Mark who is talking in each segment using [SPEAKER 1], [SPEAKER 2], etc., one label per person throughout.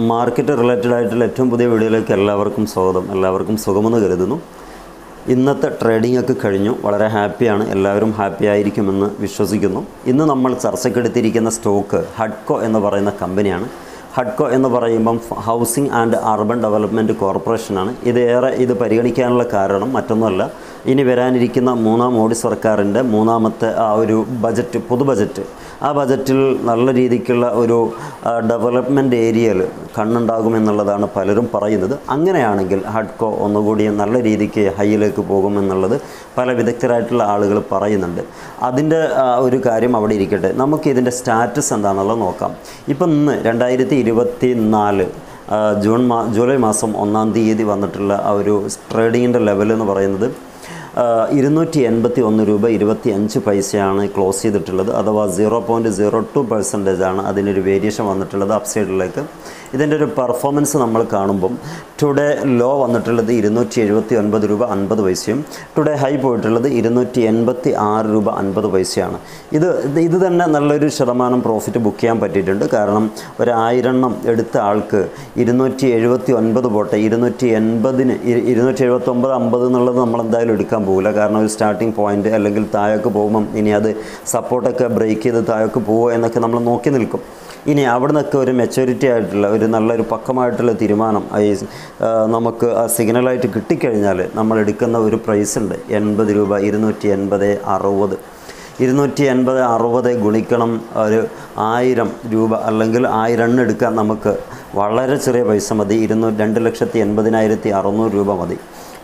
[SPEAKER 1] Market related ആയിട്ടുള്ള ഏറ്റവും പുതിയ വീഡിയോയിലേക്ക് എല്ലാവർക്കും സ്വാഗതം. എല്ലാവർക്കും സുഖമെന്ന് കരുതുന്നു. ഇന്നത്തെ ട്രേഡിംഗ് ഒക്കെ കഴിഞ്ഞു. വളരെ ഹാപ്പിയാണ്. എല്ലാവരും ഹാപ്പി ആയിരിക്കുമെന്ന് വിശ്വസിക്കുന്നു. ഇന്ന് നമ്മൾ ചർച്ചയ്ക്കെടുത്തിരിക്കുന്ന സ്റ്റോക്ക് ഹഡ്കോ എന്ന് പറയുന്ന കമ്പനിയാണ്. ഹഡ്കോ എന്ന് പറയുമ്പം ഹൗസിംഗ് ആൻഡ് അർബൻ ഡെവലപ്മെൻറ്റ് കോർപ്പറേഷനാണ്. ഇത് പരിഗണിക്കാനുള്ള കാരണം മറ്റൊന്നുമല്ല, ഇനി വരാനിരിക്കുന്ന മൂന്നാം മോഡി സർക്കാരിൻ്റെ മൂന്നാമത്തെ ആ ഒരു ബജറ്റ്, പൊതു ബജറ്റ്, ആ ബജറ്റിൽ നല്ല രീതിക്കുള്ള ഒരു ഡെവലപ്മെൻറ്റ് ഏരിയയിൽ കണ്ണുണ്ടാകുമെന്നുള്ളതാണ് പലരും പറയുന്നത്. അങ്ങനെയാണെങ്കിൽ ഹഡ്കോ ഒന്നുകൂടി നല്ല രീതിക്ക് ഹൈയിലേക്ക് പോകുമെന്നുള്ളത് പല വിദഗ്ധരായിട്ടുള്ള ആളുകൾ പറയുന്നുണ്ട്. അതിൻ്റെ ഒരു കാര്യം അവിടെ ഇരിക്കട്ടെ. നമുക്ക് ഇതിൻ്റെ സ്റ്റാറ്റസ് എന്താണെന്നുള്ളത് നോക്കാം. ഇപ്പം ഇന്ന് 2024 ജൂലൈ മാസം 1-ാം തീയതി വന്നിട്ടുള്ള ആ ഒരു ട്രേഡിങ്ങിൻ്റെ ലെവൽ എന്ന് പറയുന്നത് 281 രൂപ 25 പൈസയാണ് ക്ലോസ് ചെയ്തിട്ടുള്ളത്. അഥവാ 0.02% അതിനൊരു വേരിയേഷൻ വന്നിട്ടുള്ളത് അപ്സൈഡിലേക്ക്. ഇതിൻ്റെ ഒരു പെർഫോമൻസ് നമ്മൾ കാണുമ്പം ടുഡേ ലോ വന്നിട്ടുള്ളത് 279 രൂപ 50 പൈസയും ടുഡേ ഹൈ പോയിട്ടുള്ളത് 286 രൂപ 50 പൈസയാണ്. ഇത് തന്നെ നല്ലൊരു ശതമാനം പ്രോഫിറ്റ് ബുക്ക് ചെയ്യാൻ പറ്റിയിട്ടുണ്ട്. കാരണം 1000 എണ്ണം എടുത്ത ആൾക്ക് 279 പോട്ടെ, 279 50 എന്നുള്ളത് നമ്മളെന്തായാലും എടുക്കാൻ പോകില്ല. കാരണം ഒരു സ്റ്റാർട്ടിംഗ് പോയിൻ്റ് അല്ലെങ്കിൽ താഴേക്ക് പോകുമ്പം ഇനി അത് സപ്പോർട്ടൊക്കെ ബ്രേക്ക് ചെയ്ത് താഴേക്ക് പോവുക എന്നൊക്കെ നമ്മൾ നോക്കി നിൽക്കും. ഇനി അവിടെ നിന്നൊക്കെ ഒരു മെച്യൂരിറ്റി ആയിട്ടുള്ള ഒരു നല്ലൊരു പക്കമായിട്ടുള്ള തീരുമാനം നമുക്ക് ആ സിഗ്നലായിട്ട് കിട്ടിക്കഴിഞ്ഞാൽ നമ്മൾ എടുക്കുന്ന ഒരു പ്രൈസ് ഉണ്ട് 80 രൂപ 280 280 ഗുണിക്കണം ഒരു 1000 രൂപ അല്ലെങ്കിൽ 1000 എണ്ണം എടുക്കാൻ നമുക്ക് വളരെ ചെറിയ പൈസ മതി. 2,80,600 രൂപ മതി.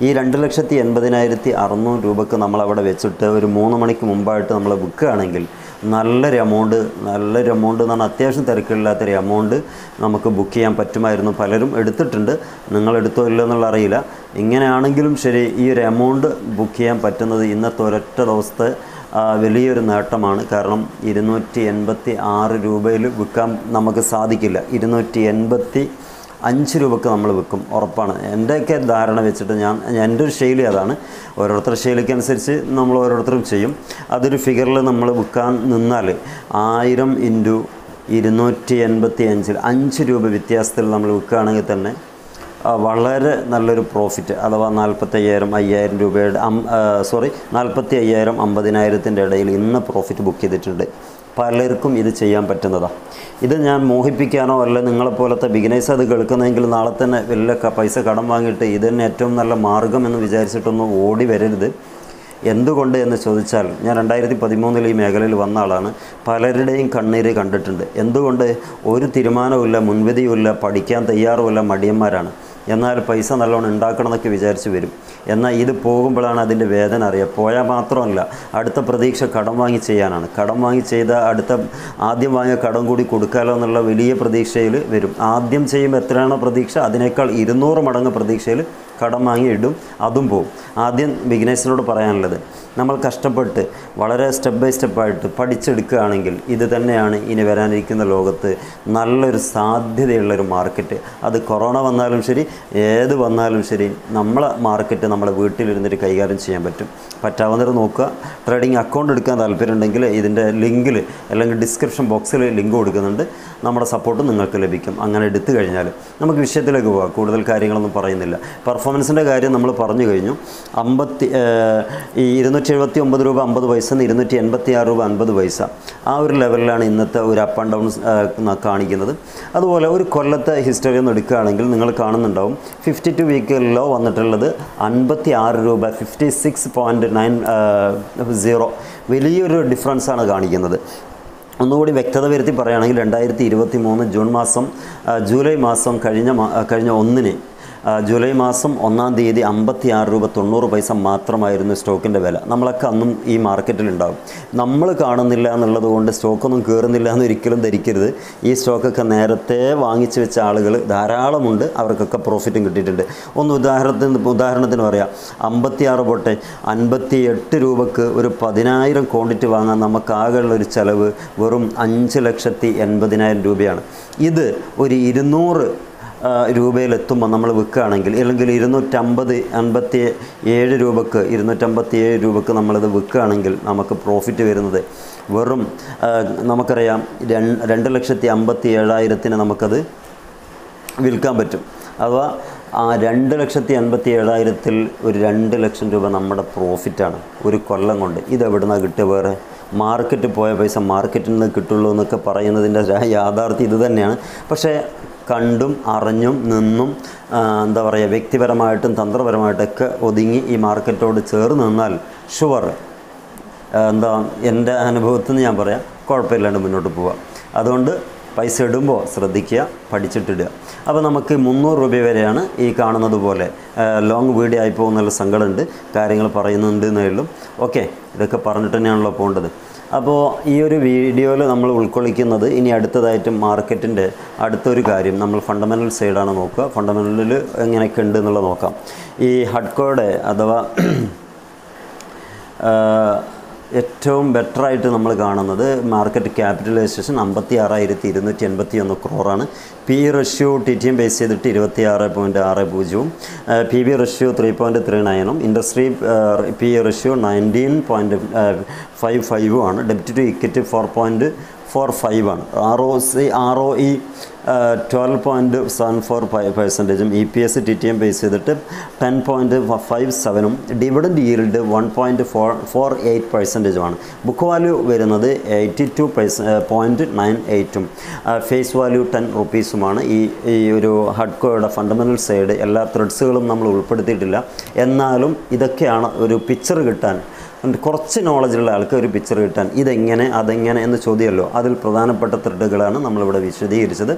[SPEAKER 1] ഈ 2,80,600 രൂപക്ക് നമ്മളവിടെ വെച്ചിട്ട് ഒരു 3 മണിക്ക് മുമ്പായിട്ട് നമ്മൾ വിൽക്കുകയാണെങ്കിൽ നല്ലൊരു എമൗണ്ട് എന്ന് പറഞ്ഞാൽ അത്യാവശ്യം തിരക്കില്ലാത്തൊരു എമൗണ്ട് നമുക്ക് ബുക്ക് ചെയ്യാൻ പറ്റുമായിരുന്നു. പലരും എടുത്തിട്ടുണ്ട്. നിങ്ങൾ എടുത്തോ ഇല്ലോ എന്നുള്ള അറിയില്ല. ഇങ്ങനെയാണെങ്കിലും ശരി, ഈ ഒരു എമൗണ്ട് ബുക്ക് ചെയ്യാൻ പറ്റുന്നത് ഇന്നത്തെ ഒരൊറ്റ ദിവസത്തെ വലിയൊരു നേട്ടമാണ്. കാരണം 286 രൂപയിൽ വിൽക്കാൻ നമുക്ക് സാധിക്കില്ല. 285 രൂപക്ക് നമ്മൾ വിൽക്കും, ഉറപ്പാണ്. എൻ്റെയൊക്കെ ധാരണ വെച്ചിട്ട് എൻ്റെ ഒരു ശൈലി അതാണ്. ഓരോരുത്തരുടെ ശൈലിക്കനുസരിച്ച് നമ്മൾ ഓരോരുത്തരും ചെയ്യും. അതൊരു ഫിഗറിൽ നമ്മൾ വിൽക്കാൻ നിന്നാൽ 1000 ഇൻറ്റു 285 5 രൂപ വ്യത്യാസത്തിൽ നമ്മൾ വിൽക്കുകയാണെങ്കിൽ തന്നെ വളരെ നല്ലൊരു പ്രോഫിറ്റ്, അഥവാ 45,000 രൂപയുടെ 45,000 50,000 ഇടയിൽ ഇന്ന് പ്രോഫിറ്റ് ബുക്ക് ചെയ്തിട്ടുണ്ട്. പലർക്കും ഇത് ചെയ്യാൻ പറ്റുന്നതാണ്. ഇത് ഞാൻ മോഹിപ്പിക്കാനോ അല്ല നിങ്ങളെപ്പോലത്തെ ബിഗിനേഴ്സ് അത് കേൾക്കുന്നതെങ്കിൽ നാളെ തന്നെ വലിയ പൈസ കടം വാങ്ങിയിട്ട് ഇത് തന്നെ ഏറ്റവും നല്ല മാർഗ്ഗം എന്ന് വിചാരിച്ചിട്ടൊന്നും ഓടി വരരുത്. എന്തുകൊണ്ട് എന്ന് ചോദിച്ചാൽ, ഞാൻ 2013 ഈ മേഖലയിൽ വന്ന ആളാണ്. പലരുടെയും കണ്ണീര് കണ്ടിട്ടുണ്ട്. എന്തുകൊണ്ട്? ഒരു തീരുമാനവുമില്ല, മുൻവിധിയുമില്ല, പഠിക്കാൻ തയ്യാറുമില്ല, മടിയന്മാരാണ്. എന്നാൽ പൈസ നല്ലോണം ഉണ്ടാക്കണം എന്നൊക്കെ വിചാരിച്ച് വരും. എന്നാൽ ഇത് പോകുമ്പോഴാണ് അതിൻ്റെ വേദന അറിയുക. പോയാൽ മാത്രമല്ല, അടുത്ത പ്രതീക്ഷ കടം വാങ്ങി ചെയ്യാനാണ്. കടം വാങ്ങി ചെയ്ത ആദ്യം വാങ്ങിയ കടം കൂടി കൊടുക്കാമല്ലോ എന്നുള്ള വലിയ പ്രതീക്ഷയിൽ വരും. ആദ്യം ചെയ്യുമ്പോൾ എത്രയാണോ പ്രതീക്ഷ അതിനേക്കാൾ 200 മടങ്ങ് പ്രതീക്ഷയിൽ കടം വാങ്ങി ഇടും, അതും പോവും. ആദ്യം ബിഗിനേഴ്സിനോട് പറയാനുള്ളത്, നമ്മൾ കഷ്ടപ്പെട്ട് വളരെ സ്റ്റെപ്പ് ബൈ സ്റ്റെപ്പായിട്ട് പഠിച്ചെടുക്കുകയാണെങ്കിൽ ഇത് തന്നെയാണ് ഇനി വരാനിരിക്കുന്ന ലോകത്ത് നല്ലൊരു സാധ്യതയുള്ളൊരു മാർക്കറ്റ്. അത് കൊറോണ വന്നാലും ശരി, ഏത് വന്നാലും ശരി, നമ്മളെ മാർക്കറ്റ് നമ്മളെ വീട്ടിലിരുന്നിട്ട് കൈകാര്യം ചെയ്യാൻ പറ്റും. പറ്റാവുന്നത് നോക്കുക. ട്രേഡിംഗ് അക്കൗണ്ട് എടുക്കാൻ താല്പര്യമുണ്ടെങ്കിൽ ഇതിൻ്റെ ലിങ്കിൽ അല്ലെങ്കിൽ ഡിസ്ക്രിപ്ഷൻ ബോക്സിൽ ലിങ്ക് കൊടുക്കുന്നുണ്ട്. നമ്മുടെ സപ്പോർട്ട് നിങ്ങൾക്ക് ലഭിക്കും. അങ്ങനെ എടുത്തു കഴിഞ്ഞാൽ നമുക്ക് വിഷയത്തിലേക്ക് പോകാം. കൂടുതൽ കാര്യങ്ങളൊന്നും പറയുന്നില്ല. പെർഫോമൻസിൻ്റെ കാര്യം നമ്മൾ പറഞ്ഞു കഴിഞ്ഞു. 279 രൂപ 50 പൈസ 286 രൂപ 50 പൈസ ആ ഒരു ലെവലിലാണ് ഇന്നത്തെ ഒരു അപ്പ് ആൻഡ് ഡൗൺ കാണിക്കുന്നത്. അതുപോലെ ഒരു കൊല്ലത്തെ ഹിസ്റ്ററി ഒന്ന് എടുക്കുകയാണെങ്കിൽ നിങ്ങൾ കാണുന്നുണ്ടാവും 52 വീക്ക് ലോ വന്നിട്ടുള്ളത് 56 രൂപ 56.90. വലിയൊരു ഡിഫറൻസാണ് കാണിക്കുന്നത്. ഒന്നുകൂടി വ്യക്തത വരുത്തി പറയുകയാണെങ്കിൽ 2023 ജൂലൈ മാസം കഴിഞ്ഞ 1-ന് ജൂലൈ മാസം 1-ാം തീയതി 56 രൂപ 90 പൈസ മാത്രമായിരുന്നു സ്റ്റോക്കിൻ്റെ വില. നമ്മളൊക്കെ അന്നും ഈ മാർക്കറ്റിലുണ്ടാകും. നമ്മൾ കാണുന്നില്ല എന്നുള്ളത് കൊണ്ട് സ്റ്റോക്കൊന്നും കയറുന്നില്ല എന്ന് ഒരിക്കലും ധരിക്കരുത്. ഈ സ്റ്റോക്കൊക്കെ നേരത്തെ വാങ്ങിച്ചു വെച്ച ആളുകൾ ധാരാളമുണ്ട്. അവർക്കൊക്കെ പ്രോഫിറ്റും കിട്ടിയിട്ടുണ്ട്. ഉദാഹരണത്തിന് പറയാം, 56 പോട്ടെ 58 രൂപക്ക് ഒരു 10,000 ക്വാണ്ടിറ്റി വാങ്ങാൻ നമുക്കാകെയുള്ളൊരു ചിലവ് വെറും 5,80,000 രൂപയാണ്. ഇത് ഒരു 200 രൂപയിലെത്തുമ്പോൾ നമ്മൾ വിൽക്കുകയാണെങ്കിൽ, അല്ലെങ്കിൽ 257 രൂപക്ക് നമ്മളിത് വിൽക്കുകയാണെങ്കിൽ നമുക്ക് പ്രോഫിറ്റ് വരുന്നത് വെറും നമുക്കറിയാം 2,57,000 നമുക്കത് വിൽക്കാൻ പറ്റും. അഥവാ ആ 2,87,000 ഒരു 2 ലക്ഷം രൂപ നമ്മുടെ പ്രോഫിറ്റാണ് ഒരു കൊല്ലം കൊണ്ട്. ഇതെവിടുന്നാണ് കിട്ടുക? വേറെ മാർക്കറ്റ് പോയ പൈസ മാർക്കറ്റിൽ നിന്ന് കിട്ടുള്ളൂ എന്നൊക്കെ പറയുന്നതിൻ്റെ യാഥാർത്ഥ്യം ഇത് തന്നെയാണ്. പക്ഷേ കണ്ടും അറിഞ്ഞും നിന്നും എന്താ പറയുക, വ്യക്തിപരമായിട്ടും തന്ത്രപരമായിട്ടൊക്കെ ഒതുങ്ങി ഈ മാർക്കറ്റോട് ചേർന്ന് നിന്നാൽ ഷുവർ എന്താ എൻ്റെ അനുഭവത്തിൽ നിന്ന് ഞാൻ പറയാം, കുഴപ്പമില്ലാണ്ട് മുന്നോട്ട് പോവാം. അതുകൊണ്ട് പൈസ ഇടുമ്പോൾ ശ്രദ്ധിക്കുക, പഠിച്ചിട്ടിടുക. അപ്പോൾ നമുക്ക് 300 രൂപ വരെയാണ് ഈ കാണുന്നത് പോലെ. ലോങ് വീഡിയോ ആയി പോകുന്നുള്ള സങ്കടമുണ്ട്, കാര്യങ്ങൾ പറയുന്നുണ്ട് എന്നേ ഉള്ളൂ. ഓക്കെ, ഇതൊക്കെ പറഞ്ഞിട്ട് തന്നെയാണല്ലോ പോകേണ്ടത്. അപ്പോൾ ഈ ഒരു വീഡിയോയിൽ നമ്മൾ ഉൾക്കൊള്ളിക്കുന്നത് ഇനി അടുത്തതായിട്ട് മാർക്കറ്റിൻ്റെ അടുത്തൊരു കാര്യം നമ്മൾ ഫണ്ടമെൻ്റൽ സൈഡാണ് നോക്കുക. ഫണ്ടമെൻ്റലിൽ എങ്ങനെയൊക്കെ ഉണ്ട് എന്നുള്ളത് നോക്കാം. ഈ ഹഡ്കോയുടെ അഥവാ ഏറ്റവും ബെറ്ററായിട്ട് നമ്മൾ കാണുന്നത് മാർക്കറ്റ് ക്യാപിറ്റലൈസേഷൻ 56,281 ക്രോറാണ്. P ratio T T M base ചെയ്തിട്ട് 26.60, P B ratio 3.39, industry P ratio 19.55 ആണ്. ഡെബ്റ്റ് ടു ഇക്വിറ്റി 4.45 ആണ്. ROE 12.74%, E P S T T M base ചെയ്തിട്ട് 10.57, ഡിവിഡൻഡ് ഈൽഡ് 1.48%. ബുക്ക് വാല്യൂ വരുന്നത് 82.98, ഫേസ് വാല്യൂ 10 റുപ്പീസുമാണ്. ഈ ഒരു ഹഡ്കോയുടെ ഫണ്ടമെൻ്റൽ സൈഡ് എല്ലാ ത്രെഡ്സുകളും നമ്മൾ ഉൾപ്പെടുത്തിയിട്ടില്ല. എന്നാലും ഇതൊക്കെയാണ് ഒരു പിക്ചർ കിട്ടാൻ, കുറച്ച് നോളജുള്ള ആൾക്ക് ഒരു പിക്ചർ കിട്ടാൻ ഇതെങ്ങനെ അതെങ്ങനെ എന്ന് ചോദ്യമല്ലോ, അതിൽ പ്രധാനപ്പെട്ട ത്രെഡുകളാണ് നമ്മളിവിടെ വിശദീകരിച്ചത്.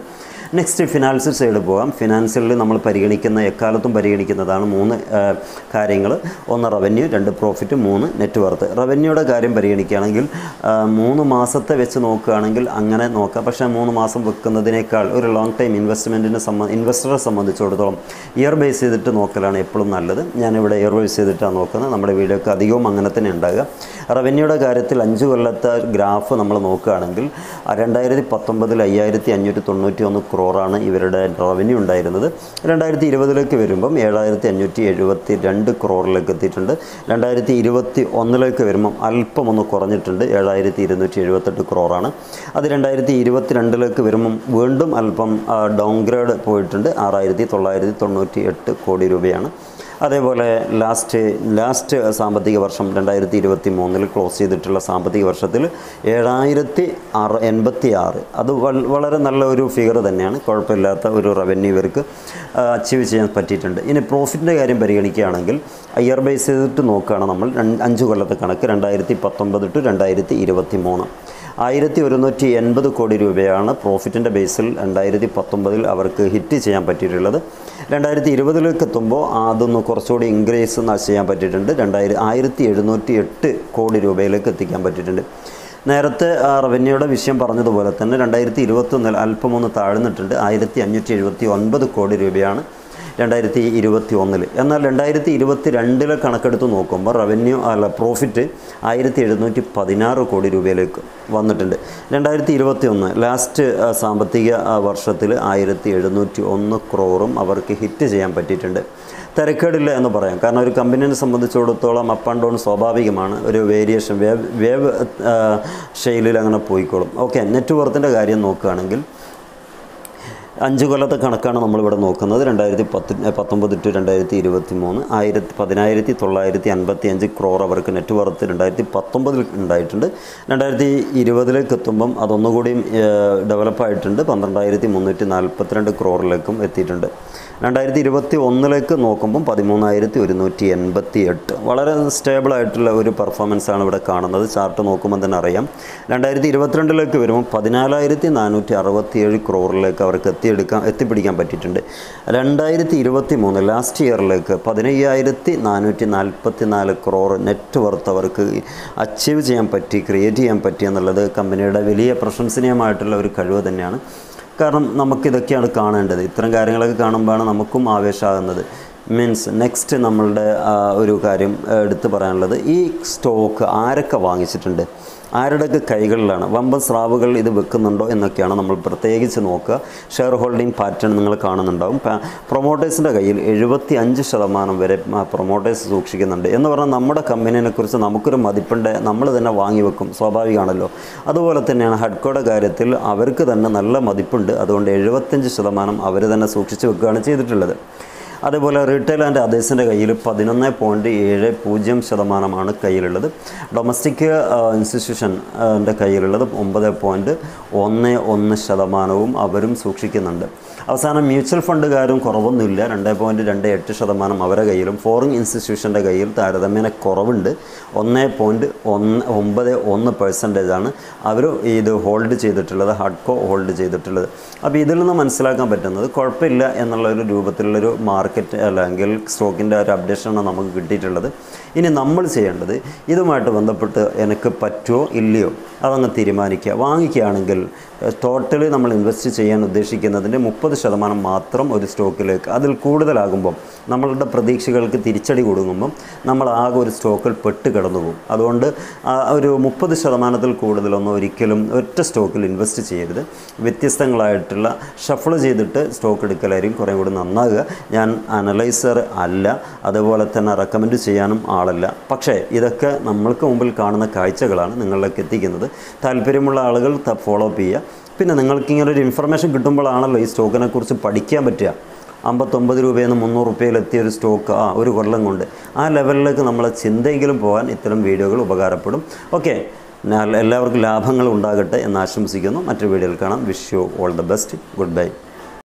[SPEAKER 1] നെക്സ്റ്റ് ഫിനാൻഷ്യൽ സൈഡ് പോകാം. ഫിനാൻഷ്യലിൽ നമ്മൾ പരിഗണിക്കുന്ന എക്കാലത്തും പരിഗണിക്കുന്നതാണ് 3 കാര്യങ്ങൾ. 1 റവന്യൂ, 2 പ്രോഫിറ്റ്, 3 നെറ്റ് വർത്ത്. റവന്യൂയുടെ കാര്യം പരിഗണിക്കുകയാണെങ്കിൽ 3 മാസത്തെ വെച്ച് നോക്കുകയാണെങ്കിൽ അങ്ങനെ നോക്കാം. പക്ഷേ 3 മാസം വെക്കുന്നതിനേക്കാൾ ഒരു ലോങ് ടൈം ഇൻവെസ്റ്ററെ സംബന്ധിച്ചിടത്തോളം ഇയർ ബേസ് ചെയ്തിട്ട് നോക്കലാണ് എപ്പോഴും നല്ലത്. ഞാനിവിടെ ഇയർ ബേസ് ചെയ്തിട്ടാണ് നോക്കുന്നത്. നമ്മുടെ വീഡിയോക്ക് അധികവും അങ്ങനെ തന്നെ ഉണ്ടാകുക. റവന്യൂയുടെ കാര്യത്തിൽ 5 കൊല്ലത്തെ ഗ്രാഫ് നമ്മൾ നോക്കുകയാണെങ്കിൽ 2019 5,591 ക്രോറാണ് ഇവരുടെ റവന്യൂ ഉണ്ടായിരുന്നത്. 2020 വരുമ്പം 7,572 ക്രോറിലേക്ക് എത്തിയിട്ടുണ്ട്. 2021 വരുമ്പം അല്പം ഒന്ന് കുറഞ്ഞിട്ടുണ്ട്, 7,278 ക്രോറാണ്. അത് 2022 വരുമ്പം വീണ്ടും അല്പം ഡൗൺഗ്രേഡ് പോയിട്ടുണ്ട്, 6,998 കോടി രൂപയാണ്. അതേപോലെ ലാസ്റ്റ് സാമ്പത്തിക വർഷം 2023 ക്ലോസ് ചെയ്തിട്ടുള്ള സാമ്പത്തിക വർഷത്തിൽ 7,086, അത് വളരെ നല്ല ഒരു ഫിഗർ തന്നെയാണ്. കുഴപ്പമില്ലാത്ത ഒരു റവന്യൂ ഇവർക്ക് അച്ചീവ് ചെയ്യാൻ പറ്റിയിട്ടുണ്ട്. ഇനി പ്രോഫിറ്റിൻ്റെ കാര്യം പരിഗണിക്കുകയാണെങ്കിൽ ഇയർ ബേസ് ചെയ്തിട്ട് നോക്കുകയാണ് നമ്മൾ 5 കൊല്ലത്തെ കണക്ക്. 2019 to 2023 1,180 കോടി രൂപയാണ് പ്രോഫിറ്റിൻ്റെ ബേസിൽ 2019 അവർക്ക് ഹിറ്റ് ചെയ്യാൻ പറ്റിയിട്ടുള്ളത്. 2020 എത്തുമ്പോൾ അതൊന്ന് കുറച്ചുകൂടി ഇൻക്രീസ് ചെയ്യാൻ പറ്റിയിട്ടുണ്ട്. 1,708 കോടി രൂപയിലേക്ക് എത്തിക്കാൻ പറ്റിയിട്ടുണ്ട്. നേരത്തെ റവന്യൂയുടെ വിഷയം പറഞ്ഞതുപോലെ തന്നെ 2021 അല്പം ഒന്ന് താഴ്ന്നിട്ടുണ്ട്, 1,579 കോടി രൂപയാണ് 2021. എന്നാൽ 2022 കണക്കെടുത്ത് നോക്കുമ്പോൾ പ്രോഫിറ്റ് 1,716 കോടി രൂപയിലേക്ക് വന്നിട്ടുണ്ട്. 2021 ലാസ്റ്റ് സാമ്പത്തിക വർഷത്തിൽ 1,701 ക്രോറും അവർക്ക് ഹിറ്റ് ചെയ്യാൻ പറ്റിയിട്ടുണ്ട്. തിരക്കേടില്ല എന്ന് പറയാം, കാരണം ഒരു കമ്പനിയെ സംബന്ധിച്ചിടത്തോളം അപ്പ് ആൻഡ് ഡൗൺ സ്വാഭാവികമാണ്. ഒരു വേരിയേഷൻ വേവ് ശൈലിയിൽ അങ്ങനെ പോയിക്കോളും. ഓക്കെ, നെറ്റ് വർത്തിൻ്റെ കാര്യം നോക്കുകയാണെങ്കിൽ 5 കൊല്ലത്തെ കണക്കാണ് നമ്മളിവിടെ നോക്കുന്നത്. 2019 to 2023 10,955 ക്രോർ അവർക്ക് നെറ്റ് വർത്ത് 2019 ഉണ്ടായിട്ടുണ്ട്. 2020 എത്തുമ്പം അതൊന്നുകൂടിയും ഡെവലപ്പായിട്ടുണ്ട്, 12,342 ക്രോറിലേക്കും എത്തിയിട്ടുണ്ട്. 2021 നോക്കുമ്പം 13,188, വളരെ സ്റ്റേബിളായിട്ടുള്ള ഒരു പെർഫോമൻസാണ് ഇവിടെ കാണുന്നത്. ചാർട്ട് നോക്കുമ്പോൾ തന്നെ അറിയാം. 2022 വരുമ്പോൾ 14,467 ക്രോറിലേക്ക് അവർക്ക് എത്തിപ്പിടിക്കാൻ പറ്റിയിട്ടുണ്ട്. 2023 ലാസ്റ്റ് ഇയറിലേക്ക് 15,444 ക്രോർ നെറ്റ് വർത്ത് അവർക്ക് അച്ചീവ് ചെയ്യാൻ പറ്റി, ക്രിയേറ്റ് ചെയ്യാൻ പറ്റി എന്നുള്ളത് കമ്പനിയുടെ വലിയ പ്രശംസനീയമായിട്ടുള്ള ഒരു കഴിവ് തന്നെയാണ്. കാരണം നമുക്കിതൊക്കെയാണ് കാണേണ്ടത്. ഇത്തരം കാര്യങ്ങളൊക്കെ കാണുമ്പോഴാണ് നമുക്കും ആവേശമാകുന്നത്. മീൻസ് നെക്സ്റ്റ് നമ്മളുടെ ഒരു കാര്യം എടുത്തു പറയാനുള്ളത്, ഈ സ്റ്റോക്ക് ആരൊക്കെ വാങ്ങിച്ചിട്ടുണ്ട്, ആരുടെയൊക്കെ കൈകളിലാണ്, വമ്പൻ സ്രാവുകൾ ഇത് വെക്കുന്നുണ്ടോ എന്നൊക്കെയാണ് നമ്മൾ പ്രത്യേകിച്ച് നോക്കുക. ഷെയർ ഹോൾഡിംഗ് പാറ്റേൺ നിങ്ങൾ കാണുന്നുണ്ടാവും. പ്രൊമോട്ടേഴ്സിൻ്റെ കയ്യിൽ 75% വരെ പ്രൊമോട്ടേഴ്സ് സൂക്ഷിക്കുന്നുണ്ട് എന്ന് പറഞ്ഞാൽ നമ്മുടെ കമ്പനീനെക്കുറിച്ച് നമുക്കൊരു മതിപ്പുണ്ട്, നമ്മൾ തന്നെ വാങ്ങി വെക്കും, സ്വാഭാവികമാണല്ലോ. അതുപോലെ തന്നെയാണ് ഹഡ്കോയുടെ കാര്യത്തിൽ അവർക്ക് തന്നെ നല്ല മതിപ്പുണ്ട്, അതുകൊണ്ട് 75% അവർ തന്നെ സൂക്ഷിച്ച് വെക്കുകയാണ് ചെയ്തിട്ടുള്ളത്. അതേപോലെ റീറ്റെയിൽ ആൻഡ് അതേഴ്സിൻ്റെ കയ്യിൽ 11.70% കയ്യിലുള്ളത്. ഡൊമസ്റ്റിക് ഇൻസ്റ്റിറ്റ്യൂഷൻ്റെ കയ്യിലുള്ളത് 9.11% അവരും സൂക്ഷിക്കുന്നുണ്ട്. അവസാനം മ്യൂച്വൽ ഫണ്ടുകാരും കുറവൊന്നുമില്ല, 2.28% അവരുടെ കയ്യിലും. ഫോറിൻ ഇൻസ്റ്റിറ്റ്യൂഷൻ്റെ കയ്യിൽ താരതമ്യേന കുറവുണ്ട്, 1.91% അവർ ഇത് ഹോൾഡ് ചെയ്തിട്ടുള്ളത്, ഹഡ്കോ ഹോൾഡ് ചെയ്തിട്ടുള്ളത്. അപ്പോൾ ഇതിൽ നിന്ന് മനസ്സിലാക്കാൻ പറ്റുന്നത് കുഴപ്പമില്ല എന്നുള്ളൊരു രൂപത്തിലുള്ളൊരു മാർക്കറ്റ് അല്ലെങ്കിൽ സ്റ്റോക്കിൻ്റെ ഒരു അപ്ഡേഷനാണ് നമുക്ക് കിട്ടിയിട്ടുള്ളത്. ഇനി നമ്മൾ ചെയ്യേണ്ടത് ഇതുമായിട്ട് ബന്ധപ്പെട്ട് എനിക്ക് പറ്റുമോ ഇല്ലയോ അതങ്ങ് തീരുമാനിക്കുക. വാങ്ങിക്കുകയാണെങ്കിൽ ടോട്ടലി നമ്മൾ ഇൻവെസ്റ്റ് ചെയ്യാൻ ഉദ്ദേശിക്കുന്നതിൻ്റെ 30% മാത്രം ഒരു സ്റ്റോക്കിലേക്ക്, അതിൽ കൂടുതലാകുമ്പം നമ്മളുടെ പ്രതീക്ഷകൾക്ക് തിരിച്ചടി കൊടുക്കുമ്പം നമ്മൾ ആകെ ഒരു സ്റ്റോക്കിൽ പെട്ട് കിടന്നു പോകും. അതുകൊണ്ട് ഒരു 30% കൂടുതലൊന്നും ഒരിക്കലും ഒറ്റ സ്റ്റോക്കിൽ ഇൻവെസ്റ്റ് ചെയ്യരുത്. വ്യത്യസ്തങ്ങളായിട്ടുള്ള ഷഫിൾ ചെയ്തിട്ട് സ്റ്റോക്ക് എടുക്കലായിരിക്കും കുറേ കൂടി നന്നാകുക. ഞാൻ അനലൈസർ അല്ല, അതുപോലെ തന്നെ റെക്കമെൻഡ് ചെയ്യാനും ആളല്ല. പക്ഷേ ഇതൊക്കെ നമ്മൾക്ക് മുമ്പിൽ കാണുന്ന കാഴ്ചകളാണ് നിങ്ങളിലേക്ക് എത്തിക്കുന്നത്. താല്പര്യമുള്ള ആളുകൾ ഫോളോ അപ്പ് ചെയ്യുക. പിന്നെ നിങ്ങൾക്കിങ്ങനെ ഒരു ഇൻഫർമേഷൻ കിട്ടുമ്പോഴാണല്ലോ ഈ സ്റ്റോക്കിനെ കുറിച്ച് പഠിക്കാൻ പറ്റുക. 59 രൂപയിൽ നിന്ന് 300 രൂപയിലെത്തിയ ഒരു സ്റ്റോക്ക് ഒരു കൊല്ലം കൊണ്ട് ആ ലെവലിലേക്ക് നമ്മളെ ചിന്തയെങ്കിലും പോകാൻ ഇത്തരം വീഡിയോകൾ ഉപകാരപ്പെടും. ഓക്കെ, എല്ലാവർക്കും ലാഭങ്ങൾ ഉണ്ടാകട്ടെ എന്ന് ആശംസിക്കുന്നു. മറ്റൊരു വീഡിയോയിൽ കാണാം. Wish you all the best. Good bye.